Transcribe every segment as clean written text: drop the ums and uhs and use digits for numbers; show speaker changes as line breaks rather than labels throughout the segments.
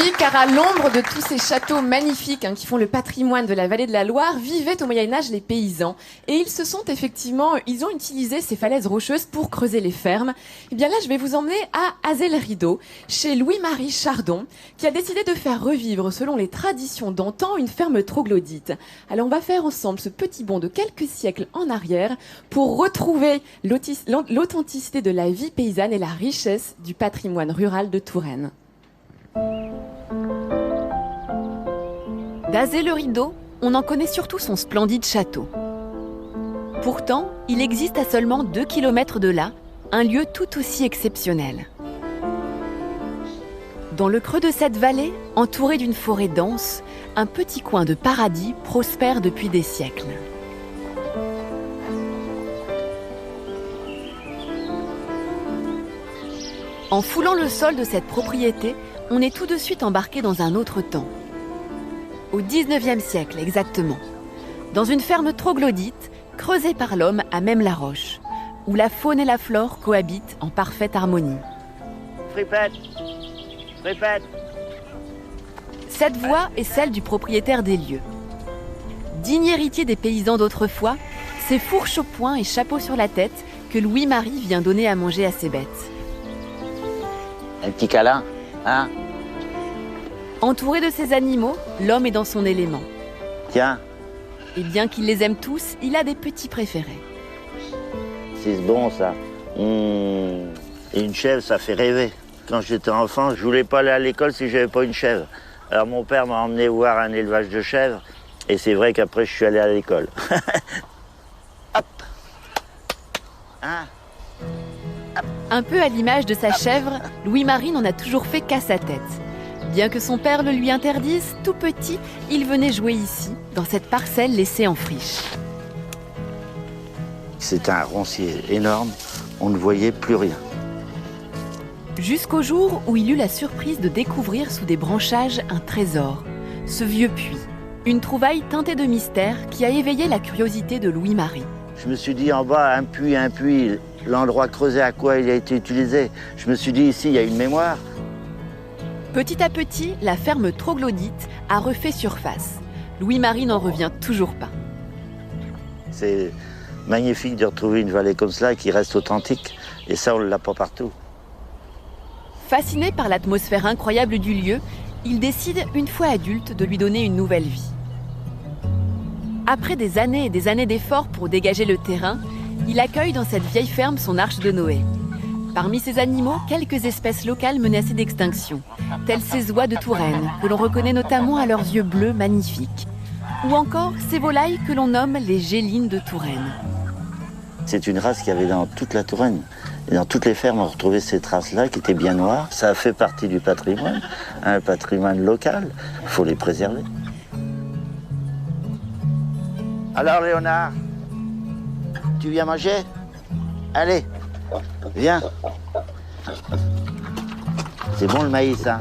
Oui, car à l'ombre de tous ces châteaux magnifiques qui font le patrimoine de la vallée de la Loire, vivaient au Moyen-Âge les paysans. Et ils ont utilisé ces falaises rocheuses pour creuser les fermes. Et bien là, je vais vous emmener à Azel-Rideau, chez Louis-Marie Chardon, qui a décidé de faire revivre, selon les traditions d'antan, une ferme troglodyte. Alors on va faire ensemble ce petit bond de quelques siècles en arrière pour retrouver l'authenticité de la vie paysanne et la richesse du patrimoine rural de Touraine. D'Azel-Rideau, on en connaît surtout son splendide château. Pourtant, il existe à seulement 2 km de là un lieu tout aussi exceptionnel. Dans le creux de cette vallée, entouré d'une forêt dense, un petit coin de paradis prospère depuis des siècles. En foulant le sol de cette propriété, on est tout de suite embarqué dans un autre temps. Au 19e siècle exactement, dans une ferme troglodyte creusée par l'homme à Même-la-Roche, où la faune et la flore cohabitent en parfaite harmonie.
Répète.
Cette voix est celle du propriétaire des lieux. Digne héritier des paysans d'autrefois, c'est fourche au poing et chapeau sur la tête que Louis-Marie vient donner à manger à ses bêtes.
Un petit câlin, hein?
Entouré de ses animaux, l'homme est dans son élément.
Tiens.
Et bien qu'il les aime tous, il a des petits préférés.
C'est bon ça. Et une chèvre, ça fait rêver. Quand j'étais enfant, je voulais pas aller à l'école si j'avais pas une chèvre. Alors mon père m'a emmené voir un élevage de chèvres. Et c'est vrai qu'après, je suis allé à l'école. Hop. Hein?
Un peu à l'image de sa chèvre, Louis-Marie n'en a toujours fait qu'à sa tête. Bien que son père le lui interdise, tout petit, il venait jouer ici, dans cette parcelle laissée en friche.
C'était un roncier énorme, on ne voyait plus rien.
Jusqu'au jour où il eut la surprise de découvrir sous des branchages un trésor, ce vieux puits. Une trouvaille teintée de mystère qui a éveillé la curiosité de Louis-Marie.
Je me suis dit en bas, un puits, l'endroit creusé à quoi il a été utilisé. Je me suis dit ici, il y a une mémoire.
Petit à petit, la ferme troglodyte a refait surface. Louis-Marie n'en revient toujours pas.
C'est magnifique de retrouver une vallée comme cela qui reste authentique. Et ça, on ne l'a pas partout.
Fasciné par l'atmosphère incroyable du lieu, il décide, une fois adulte, de lui donner une nouvelle vie. Après des années et des années d'efforts pour dégager le terrain, il accueille dans cette vieille ferme son arche de Noé. Parmi ces animaux, quelques espèces locales menacées d'extinction, telles ces oies de Touraine, que l'on reconnaît notamment à leurs yeux bleus magnifiques, ou encore ces volailles que l'on nomme les gélines de Touraine.
C'est une race qu'il y avait dans toute la Touraine. Et dans toutes les fermes, on retrouvait cette race-là qui était bien noire. Ça a fait partie du patrimoine, un patrimoine local. Il faut les préserver. Alors Léonard, tu viens manger? Allez, viens. C'est bon le maïs, hein?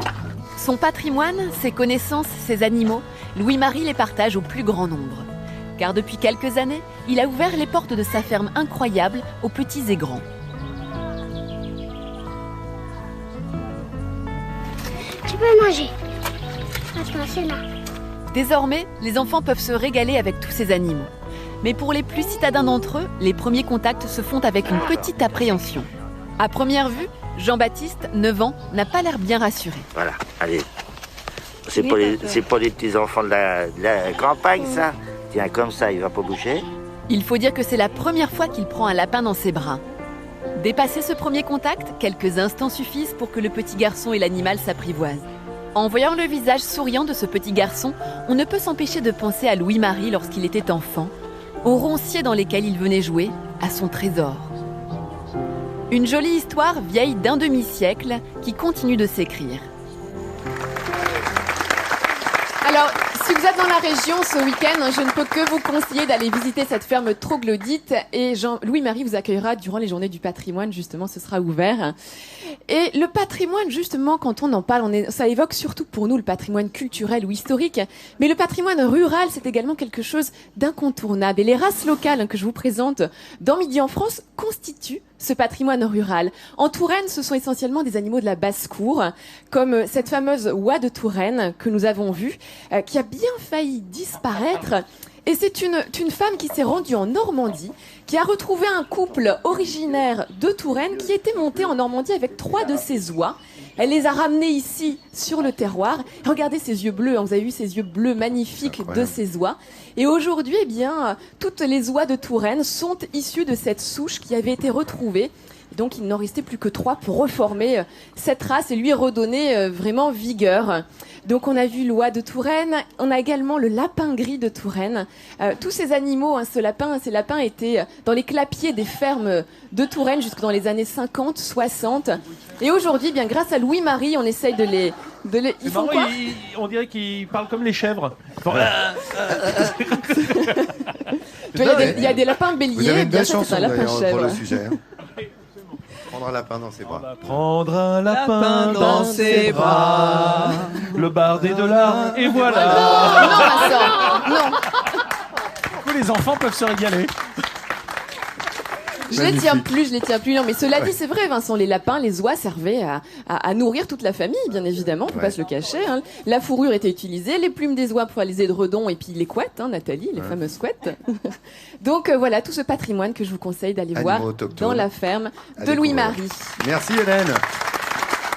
Son patrimoine, ses connaissances, ses animaux, Louis-Marie les partage au plus grand nombre. Car depuis quelques années, il a ouvert les portes de sa ferme incroyable aux petits et grands.
Tu peux manger. Attends, c'est là.
Désormais, les enfants peuvent se régaler avec tous ces animaux. Mais pour les plus citadins d'entre eux, les premiers contacts se font avec une petite appréhension. À première vue, Jean-Baptiste, 9 ans, n'a pas l'air bien rassuré.
Voilà, allez. C'est pas les petits enfants de la campagne, ça. Tiens, comme ça, il va pas bouger.
Il faut dire que c'est la première fois qu'il prend un lapin dans ses bras. Dépassé ce premier contact, quelques instants suffisent pour que le petit garçon et l'animal s'apprivoisent. En voyant le visage souriant de ce petit garçon, on ne peut s'empêcher de penser à Louis-Marie lorsqu'il était enfant, aux ronciers dans lesquels il venait jouer, à son trésor. Une jolie histoire vieille d'un demi-siècle qui continue de s'écrire. Alors, si vous êtes dans la région ce week-end, je ne peux que vous conseiller d'aller visiter cette ferme troglodyte et Louis-Marie vous accueillera durant les journées du patrimoine, justement, ce sera ouvert. Et le patrimoine, justement, quand on en parle, ça évoque surtout pour nous le patrimoine culturel ou historique, mais le patrimoine rural, c'est également quelque chose d'incontournable. Et les races locales que je vous présente dans Midi en France constituent ce patrimoine rural. En Touraine, ce sont essentiellement des animaux de la basse-cour, comme cette fameuse oie de Touraine que nous avons vue, qui a bien failli disparaître. Et c'est une femme qui s'est rendue en Normandie, qui a retrouvé un couple originaire de Touraine qui était monté en Normandie avec 3 de ses oies. Elle les a ramenés ici, sur le terroir. Regardez ces yeux bleus, hein, vous avez vu ces yeux bleus magnifiques de ces oies. Et aujourd'hui, eh bien, toutes les oies de Touraine sont issues de cette souche qui avait été retrouvée. Donc il n'en restait plus que 3 pour reformer cette race et lui redonner vraiment vigueur. Donc on a vu l'oie de Touraine, on a également le lapin gris de Touraine. Tous ces animaux, hein, ces lapins étaient dans les clapiers des fermes de Touraine jusque dans les années 50, 60. Et aujourd'hui, bien grâce à Louis-Marie, on essaye de les ils font quoi ?
On dirait qu'ils parlent comme les chèvres.
Il y a des lapins béliers.
Vous avez une
bien
belle
sûr,
chanson
c'est un lapin
d'ailleurs pour
chèvre.
le sujet. Hein. Prendre un lapin dans ses bras.
Prendre un lapin dans ses bras, le barder de l'art, et voilà.
Non, Vincent, non.
Du coup, les enfants peuvent se régaler.
Je les tiens plus. Non, mais cela dit, c'est vrai, Vincent, les lapins, les oies servaient à nourrir toute la famille, bien évidemment, on peut pas se le cacher. Hein. La fourrure était utilisée, les plumes des oies pour réaliser de redons, et puis les couettes, hein, Nathalie, les fameuses couettes. Donc voilà, tout ce patrimoine que je vous conseille d'aller voir dans la ferme de Louis-Marie.
Merci Hélène.